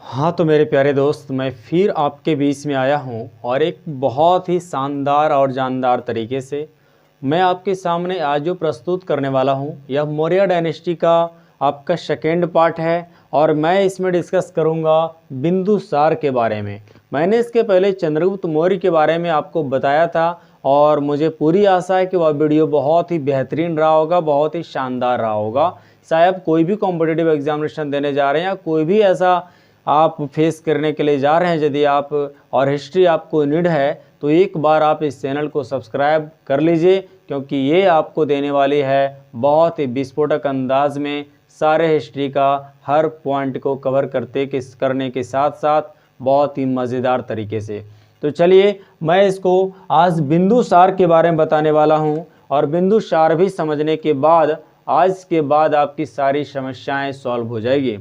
हाँ तो मेरे प्यारे दोस्त, मैं फिर आपके बीच में आया हूँ और एक बहुत ही शानदार और जानदार तरीके से मैं आपके सामने आज जो प्रस्तुत करने वाला हूँ यह मौर्य डायनेस्टी का आपका सेकेंड पार्ट है। और मैं इसमें डिस्कस करूँगा बिंदुसार के बारे में। मैंने इसके पहले चंद्रगुप्त मौर्य के बारे में आपको बताया था और मुझे पूरी आशा है कि वह वीडियो बहुत ही बेहतरीन रहा होगा, बहुत ही शानदार रहा होगा। शायद कोई भी कॉम्पिटिटिव एग्जामिनेशन देने जा रहे हैं या कोई भी ऐसा आप फेस करने के लिए जा रहे हैं, यदि आप और हिस्ट्री आपको नीड है तो एक बार आप इस चैनल को सब्सक्राइब कर लीजिए, क्योंकि ये आपको देने वाली है बहुत ही विस्फोटक अंदाज में सारे हिस्ट्री का हर पॉइंट को कवर करने के साथ साथ बहुत ही मज़ेदार तरीके से। तो चलिए मैं इसको आज बिंदुसार के बारे में बताने वाला हूँ और बिंदुसार भी समझने के बाद आज के बाद आपकी सारी समस्याएं सॉल्व हो जाएगी।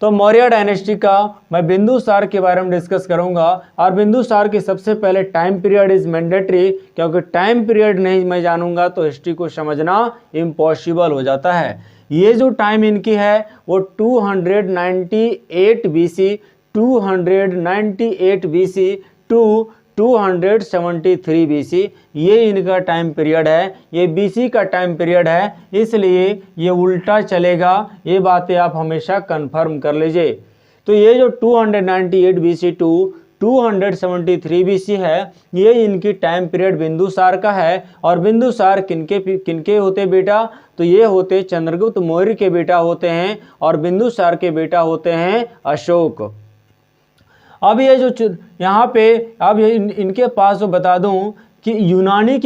तो मौर्य डायनेस्टी का मैं बिंदुसार के बारे में डिस्कस करूंगा। और बिंदुसार के सबसे पहले टाइम पीरियड इज मैंडेटरी, क्योंकि टाइम पीरियड नहीं मैं जानूंगा तो हिस्ट्री को समझना इम्पॉसिबल हो जाता है। ये जो टाइम इनकी है वो 298 BC 298 BC टू 273 BC ये इनका टाइम पीरियड है। ये BC का टाइम पीरियड है, इसलिए ये उल्टा चलेगा। ये बातें आप हमेशा कंफर्म कर लीजिए। तो ये जो 298 BC टू 273 BC है, ये इनकी टाइम पीरियड बिंदुसार का है। और बिंदुसार किनके होते बेटा? तो ये होते चंद्रगुप्त मौर्य के बेटा होते हैं और बिंदुसार के बेटा होते हैं अशोक। अब ये जो यहाँ पे अब इनके पास जो बता दूं कि यूनानी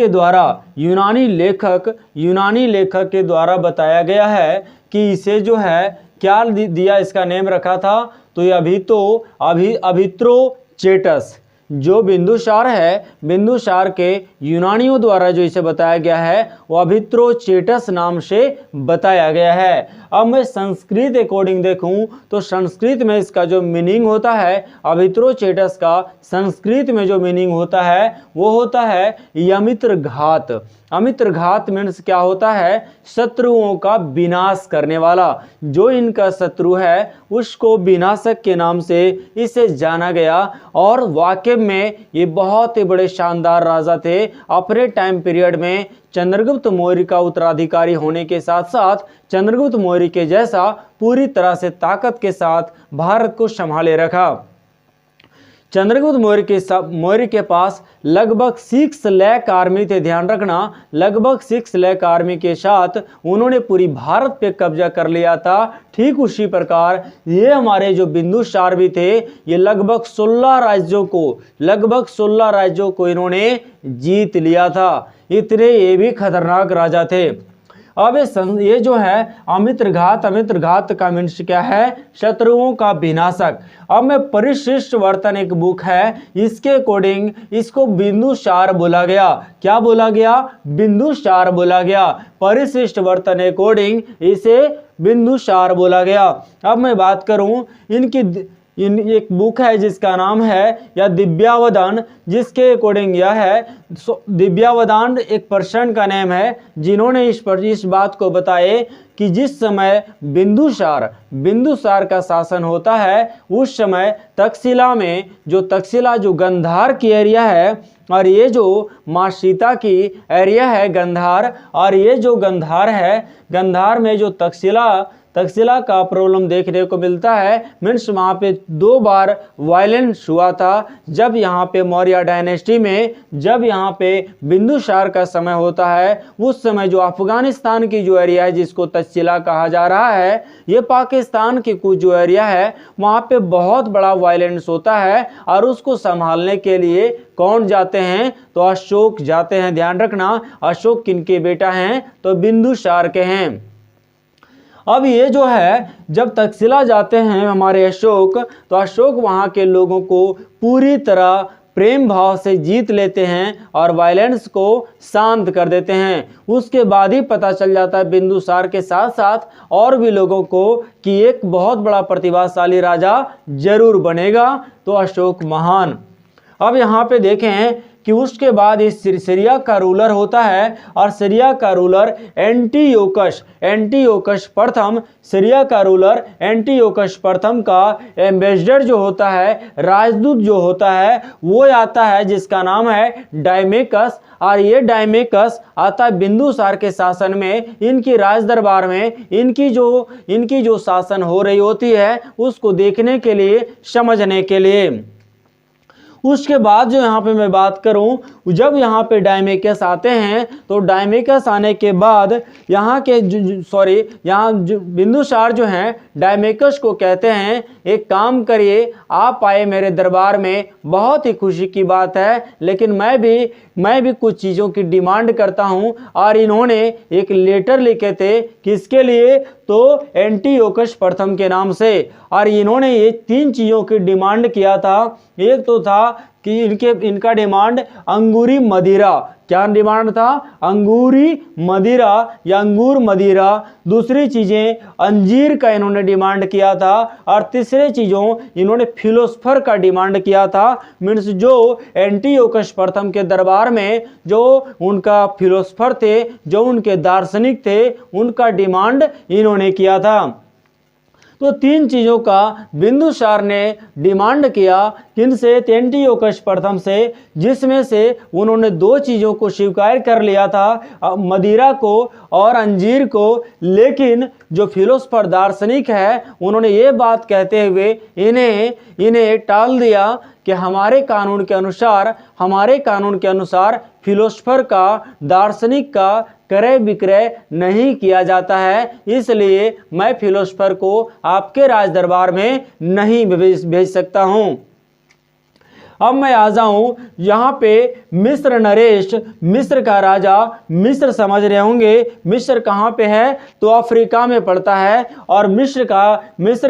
लेखक के द्वारा बताया गया है कि इसे जो है क्या दिया, इसका नेम रखा था तो ये अभित्रोचेटस। जो बिंदुसार है, बिंदुसार के यूनानियों द्वारा जो इसे बताया गया है वो अभित्रोचेटस नाम से बताया गया है। अब मैं संस्कृत अकॉर्डिंग देखूं तो संस्कृत में इसका जो मीनिंग होता है, अभित्रोचेटस का संस्कृत में जो मीनिंग होता है वो होता है यमित्र घात। अमित्र घात मीन्स क्या होता है? शत्रुओं का विनाश करने वाला। जो इनका शत्रु है उसको विनाशक के नाम से इसे जाना गया। और वाकई में ये बहुत ही बड़े शानदार राजा थे। अपने टाइम पीरियड में चंद्रगुप्त मौर्य का उत्तराधिकारी होने के साथ साथ चंद्रगुप्त मौर्य के जैसा पूरी तरह से ताकत के साथ भारत को संभाले रखा। चंद्रगुप्त मौर्य के पास लगभग 6 लाख आर्मी थे। ध्यान रखना, लगभग 6 लाख आर्मी के साथ उन्होंने पूरी भारत पे कब्जा कर लिया था। ठीक उसी प्रकार ये हमारे जो बिंदुसार भी थे, ये लगभग 16 राज्यों को इन्होंने जीत लिया था। इतने ये भी खतरनाक राजा थे। अब ये जो है अमित्र घात का मीन्स क्या है? शत्रुओं का विनाशक। अब मैं परिशिष्ट वर्तन एक बुक है, इसके अकॉर्डिंग इसको बिंदुसार बोला गया। क्या बोला गया? बिंदुसार बोला गया। परिशिष्ट वर्तन अकॉर्डिंग इसे बिंदुसार बोला गया। अब मैं बात करूं एक बुक है जिसका नाम है या दिव्यावदान, जिसके अकॉर्डिंग यह है दिव्यावदान एक पर्सन का नेम है जिन्होंने इस बात को बताए कि जिस समय बिंदुसार का शासन होता है उस समय तक्षशिला जो गंधार की एरिया है और ये जो माँ सीता की एरिया है गंधार, और ये जो गंधार है, गंधार में जो तक्षशिला का प्रॉब्लम देखने को मिलता है। मीन्स वहाँ पे 2 बार वायलेंस हुआ था। जब यहाँ पे मौर्य डायनेस्टी में जब यहाँ पे बिंदुसार का समय होता है, उस समय जो अफगानिस्तान की जो एरिया है जिसको तक्षशिला कहा जा रहा है, ये पाकिस्तान की कुछ जो एरिया है वहाँ पे बहुत बड़ा वायलेंस होता है। और उसको संभालने के लिए कौन जाते हैं? तो अशोक जाते हैं। ध्यान रखना, अशोक किनके बेटा हैं? तो बिंदुसार के हैं। अब ये जो है जब तक्षशिला जाते हैं हमारे अशोक, तो अशोक वहाँ के लोगों को पूरी तरह प्रेम भाव से जीत लेते हैं और वायलेंस को शांत कर देते हैं। उसके बाद ही पता चल जाता है बिंदुसार के साथ साथ और भी लोगों को कि एक बहुत बड़ा प्रतिभाशाली राजा जरूर बनेगा, तो अशोक महान। अब यहाँ पे देखें कि उसके बाद इस सीरिया का रूलर होता है और सीरिया का रूलर एंटियोकस प्रथम, सीरिया का रूलर एंटियोकस प्रथम का एम्बेसडर जो होता है, राजदूत जो होता है, वो आता है जिसका नाम है डायमेकस। और ये डायमेकस आता है बिंदुसार के शासन में, इनकी राज दरबार में इनकी जो शासन हो रही होती है उसको देखने के लिए, समझने के लिए। उसके बाद जो यहाँ पे मैं बात करूँ, जब यहाँ पे डायमेकस आते हैं तो डायमेकस आने के बाद यहाँ के यहाँ बिंदुसार जो हैं डायमेकस को कहते हैं एक काम करिए, आप आए मेरे दरबार में, बहुत ही खुशी की बात है, लेकिन मैं भी कुछ चीज़ों की डिमांड करता हूँ। और इन्होंने एक लेटर लिखे थे, किसके लिए? तो एंटियोकस प्रथम के नाम से। और इन्होंने ये 3 चीज़ों की डिमांड किया था। एक तो था कि इनका डिमांड अंगूरी मदिरा, क्या डिमांड था? अंगूरी मदिरा या अंगूर मदिरा। दूसरी चीज़ें अंजीर का इन्होंने डिमांड किया था। और तीसरी चीज़ों इन्होंने फिलोसफर का डिमांड किया था। मीन्स जो एंटियोकस प्रथम के दरबार में जो उनका फिलोसफर थे, जो उनके दार्शनिक थे, उनका डिमांड इन्होंने किया था। तो 3 चीज़ों का बिंदुसार ने डिमांड किया, किनसे? एंटियोकस प्रथम से, जिसमें से उन्होंने 2 चीज़ों को स्वीकार कर लिया था, मदिरा को और अंजीर को। लेकिन जो फिलोसफर दार्शनिक है उन्होंने ये बात कहते हुए इन्हें टाल दिया कि हमारे कानून के अनुसार फिलोसफर का, दार्शनिक का क्रय विक्रय नहीं किया जाता है, इसलिए मैं फिलोसफर को आपके राज दरबार में नहीं भेज सकता हूं। अब मैं आ जाऊं यहाँ पे मिस्र नरेश, मिस्र का राजा। मिस्र समझ रहे होंगे, मिस्र कहाँ पे है? तो अफ्रीका में पड़ता है। और मिस्र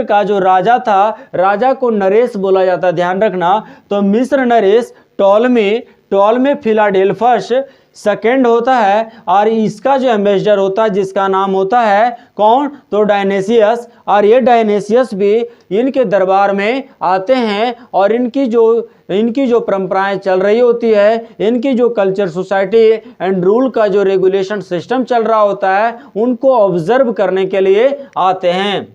का जो राजा था, राजा को नरेश बोला जाता है, ध्यान रखना। तो मिस्र नरेश टॉलमे फिलाडेल्फस सेकेंड होता है। और इसका जो एम्बेसडर होता है जिसका नाम होता है कौन? तो डायनेसियस। और ये डायनेसियस भी इनके दरबार में आते हैं और इनकी जो परंपराएं चल रही होती है, इनकी जो कल्चर, सोसाइटी एंड रूल का जो रेगुलेशन सिस्टम चल रहा होता है, उनको ऑब्जर्व करने के लिए आते हैं।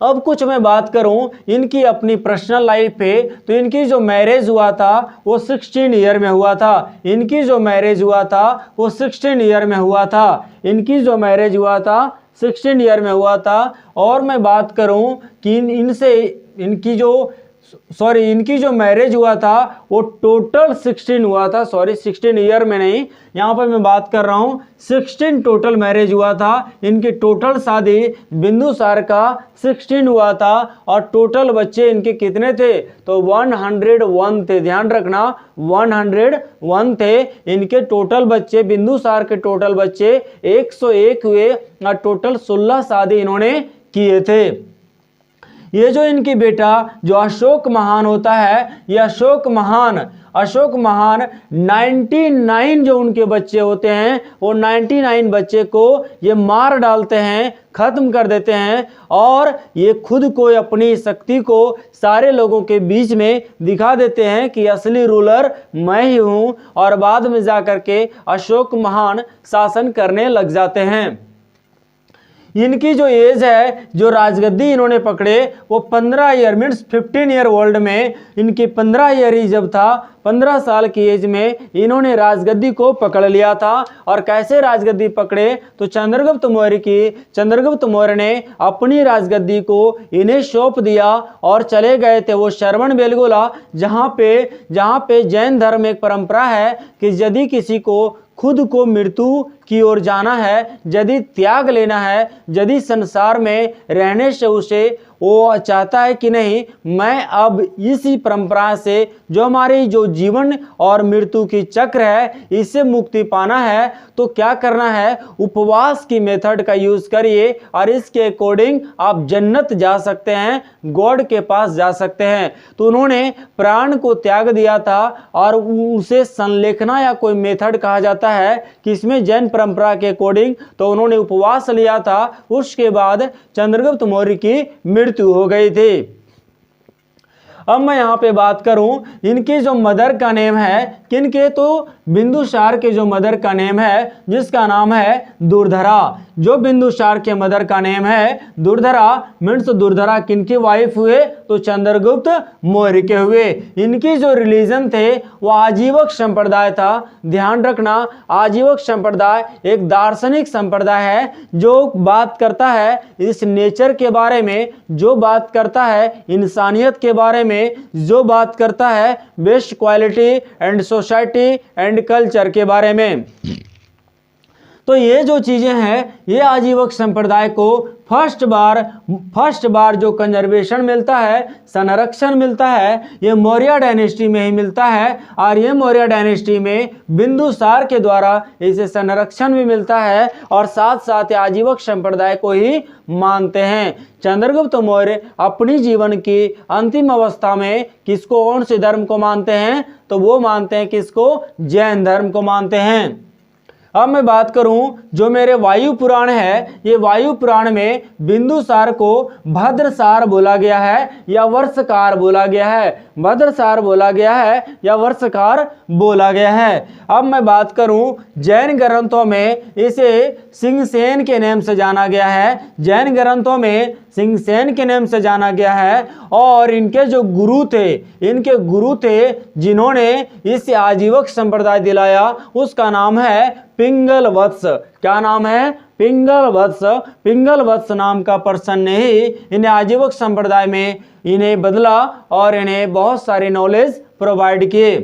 अब कुछ मैं बात करूं इनकी अपनी पर्सनल लाइफ पे, तो इनकी जो मैरिज हुआ था वो 16 ईयर में हुआ था। इनकी जो मैरिज हुआ था वो 16 ईयर में हुआ था। इनकी जो मैरिज हुआ था 16 ईयर में हुआ था। और मैं बात करूं कि इनकी जो मैरिज हुआ था वो टोटल 16 हुआ था। 16 ईयर में नहीं, यहाँ पर मैं बात कर रहा हूँ 16 टोटल मैरिज हुआ था। इनकी टोटल शादी बिंदुसार का 16 हुआ था। और टोटल बच्चे इनके कितने थे? तो 101 थे। ध्यान रखना, 101 थे इनके टोटल बच्चे। बिंदुसार के टोटल बच्चे 101 हुए और टोटल 16 शादी इन्होंने किए थे। ये जो इनकी बेटा जो अशोक महान होता है, ये अशोक महान 99 जो उनके बच्चे होते हैं, वो 99 बच्चे को ये मार डालते हैं, खत्म कर देते हैं। और ये खुद को, अपनी शक्ति को सारे लोगों के बीच में दिखा देते हैं कि असली रूलर मैं ही हूँ। और बाद में जाकर के अशोक महान शासन करने लग जाते हैं। इनकी जो एज है, जो राजगद्दी इन्होंने पकड़े वो 15 ईयर मीन्स 15 ईयर ओल्ड में, इनकी 15 ईयर ही जब था, 15 साल की एज में इन्होंने राजगद्दी को पकड़ लिया था। और कैसे राजगद्दी पकड़े? तो चंद्रगुप्त मौर्य ने अपनी राजगद्दी को इन्हें सौंप दिया और चले गए थे वो श्रवण बेलगोला, जहाँ पे जैन धर्म एक परंपरा है कि यदि किसी को खुद को मृत्यु की ओर जाना है, यदि त्याग लेना है, यदि संसार में रहने से उसे वो चाहता है कि नहीं, मैं अब इसी परंपरा से, जो हमारी जो जीवन और मृत्यु की चक्र है, इससे मुक्ति पाना है, तो क्या करना है? उपवास की मेथड का यूज करिए और इसके अकॉर्डिंग आप जन्नत जा सकते हैं, गॉड के पास जा सकते हैं। तो उन्होंने प्राण को त्याग दिया था और उसे संलेखना या कोई मेथड कहा जाता है कि इसमें जैन परंपरा के अकॉर्डिंग, तो उन्होंने उपवास लिया था। उसके बाद चंद्रगुप्त मौर्य की मृत्यु हो गई थी। अब मैं यहाँ पे बात करूं, इनकी जो मदर का नेम है किनके, तो बिंदुसार के जो मदर का नेम है जिसका नाम है दुर्धरा। जो बिंदुसार के मदर का नेम है दुर्धरा, मीन्स दुर्धरा किनकी वाइफ हुए, तो चंद्रगुप्त मौर्य के हुए। इनकी जो रिलीजन थे वो आजीवक संप्रदाय था। ध्यान रखना, आजीवक संप्रदाय एक दार्शनिक संप्रदाय है जो बात करता है इस नेचर के बारे में, जो बात करता है इंसानियत के बारे में, जो बात करता है best quality and society and culture के बारे में। तो ये जो चीजें हैं ये आजीवक संप्रदाय को फर्स्ट बार जो कंजर्वेशन मिलता है, संरक्षण मिलता है, ये मौर्य डायनेस्टी में ही मिलता है। और ये मौर्य डायनेस्टी में बिंदुसार के द्वारा इसे संरक्षण भी मिलता है और साथ साथ आजीवक संप्रदाय को ही मानते हैं। चंद्रगुप्त मौर्य अपनी जीवन की अंतिम अवस्था में किसको, कौन से धर्म को मानते हैं, तो वो मानते हैं किसको, जैन धर्म को मानते हैं। अब मैं बात करूं जो मेरे वायु पुराण है, ये वायु पुराण में बिंदुसार को भद्रसार बोला गया है या वर्षकार बोला गया है, भद्रसार बोला गया है या वर्षकार बोला गया है। अब मैं बात करूं जैन ग्रंथों में इसे सिंहसेन के नाम से जाना गया है, जैन ग्रंथों में सिंहसेन के नाम से जाना गया है। और इनके जो गुरु थे, इनके गुरु थे जिन्होंने इस आजीवक संप्रदाय दिलाया, उसका नाम है पिंगल वत्स। क्या नाम है, पिंगल वत्स। पिंगल वत्स नाम का पर्सन ने ही इन्हें आजीवक संप्रदाय में इन्हें बदला और इन्हें बहुत सारी नॉलेज प्रोवाइड किए।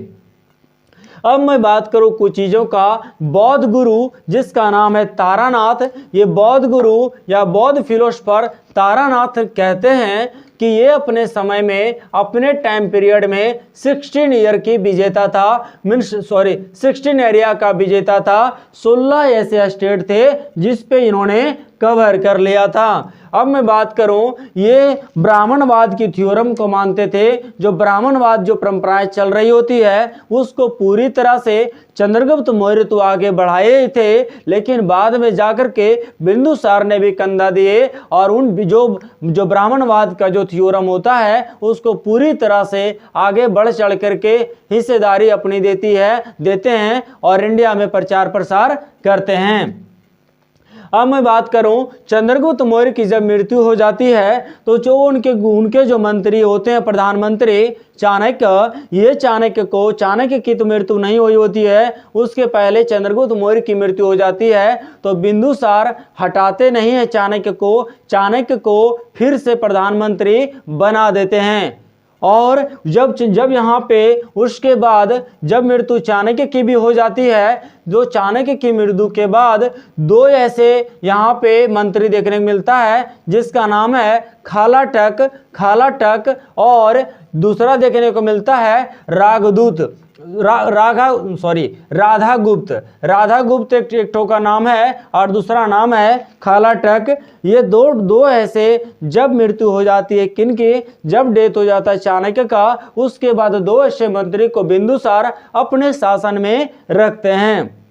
अब मैं बात करूं कुछ चीज़ों का, बौद्ध गुरु जिसका नाम है तारानाथ, ये बौद्ध गुरु या बौद्ध फिलोसफर तारानाथ कहते हैं कि ये अपने समय में, अपने टाइम पीरियड में 16 ईयर की विजेता था, 16 एरिया का विजेता था। 16 ऐसे स्टेट थे जिस पे इन्होंने कवर कर लिया था। अब मैं बात करूं, ये ब्राह्मणवाद की थ्योरम को मानते थे। जो ब्राह्मणवाद जो परंपराएं चल रही होती है उसको पूरी तरह से चंद्रगुप्त मौर्य तो आगे बढ़ाए थे, लेकिन बाद में जाकर के बिंदुसार ने भी कंधा दिए और उन जो ब्राह्मणवाद का जो थ्योरम होता है उसको पूरी तरह से आगे बढ़ चढ़ करके हिस्सेदारी अपनी देते हैं और इंडिया में प्रचार प्रसार करते हैं। अब मैं बात करूं चंद्रगुप्त मौर्य की जब मृत्यु हो जाती है तो जो उनके जो मंत्री होते हैं, प्रधानमंत्री चाणक्य, ये चाणक्य की तो मृत्यु नहीं हुई होती है, उसके पहले चंद्रगुप्त मौर्य की मृत्यु हो जाती है। तो बिंदुसार हटाते नहीं है चाणक्य को फिर से प्रधानमंत्री बना देते हैं। और जब यहाँ पे उसके बाद जब मृत्यु चाणक्य की भी हो जाती है, जो चाणक्य की मृत्यु के बाद 2 ऐसे यहाँ पे मंत्री देखने को मिलता है जिसका नाम है खालाटक और दूसरा देखने को मिलता है राधागुप्त एक का नाम है और दूसरा नाम है खालाटक। ये दो ऐसे जब मृत्यु हो जाती है किनकी, जब डेथ हो जाता है चाणक्य का, उसके बाद 2 ऐसे मंत्री को बिंदुसार अपने शासन में रखते हैं।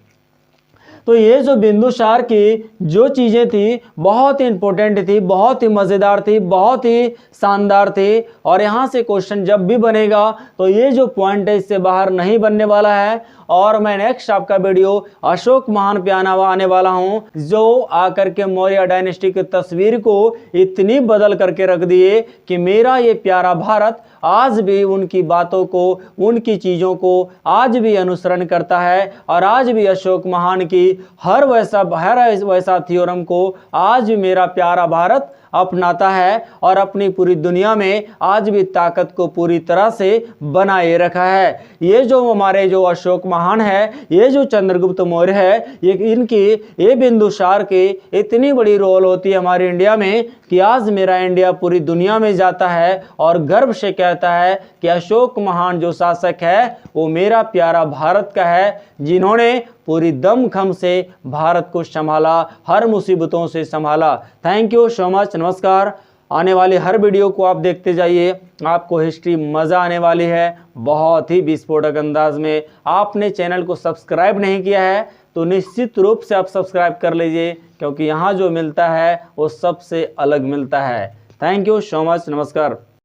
तो ये जो बिंदुसार की जो चीज़ें थी बहुत ही इंपॉर्टेंट थी, बहुत ही मज़ेदार थी, बहुत ही शानदार थी। और यहाँ से क्वेश्चन जब भी बनेगा तो ये जो पॉइंट है इससे बाहर नहीं बनने वाला है। और मैं नेक्स्ट आपका वीडियो अशोक महान पे आने वाला हूँ, जो आकर के मौर्य डायनेस्टी की तस्वीर को इतनी बदल करके रख दिए कि मेरा ये प्यारा भारत आज भी उनकी बातों को, उनकी चीज़ों को आज भी अनुसरण करता है और आज भी अशोक महान की हर वैसा थ्योरम को आज भी मेरा प्यारा भारत अपनाता है और अपनी पूरी दुनिया में आज भी ताकत को पूरी तरह से बनाए रखा है। ये जो हमारे जो अशोक महान है, ये जो चंद्रगुप्त मौर्य है, ये बिंदुसार की इतनी बड़ी रोल होती है हमारे इंडिया में कि आज मेरा इंडिया पूरी दुनिया में जाता है और गर्व से कहता है कि अशोक महान जो शासक है वो मेरा प्यारा भारत का है, जिन्होंने पूरी दमखम से भारत को संभाला, हर मुसीबतों से संभाला। थैंक यू सो मच, नमस्कार। आने वाली हर वीडियो को आप देखते जाइए, आपको हिस्ट्री मज़ा आने वाली है बहुत ही विस्फोटक अंदाज में। आपने चैनल को सब्सक्राइब नहीं किया है तो निश्चित रूप से आप सब्सक्राइब कर लीजिए, क्योंकि यहाँ जो मिलता है वो सबसे अलग मिलता है। थैंक यू सो मच, नमस्कार।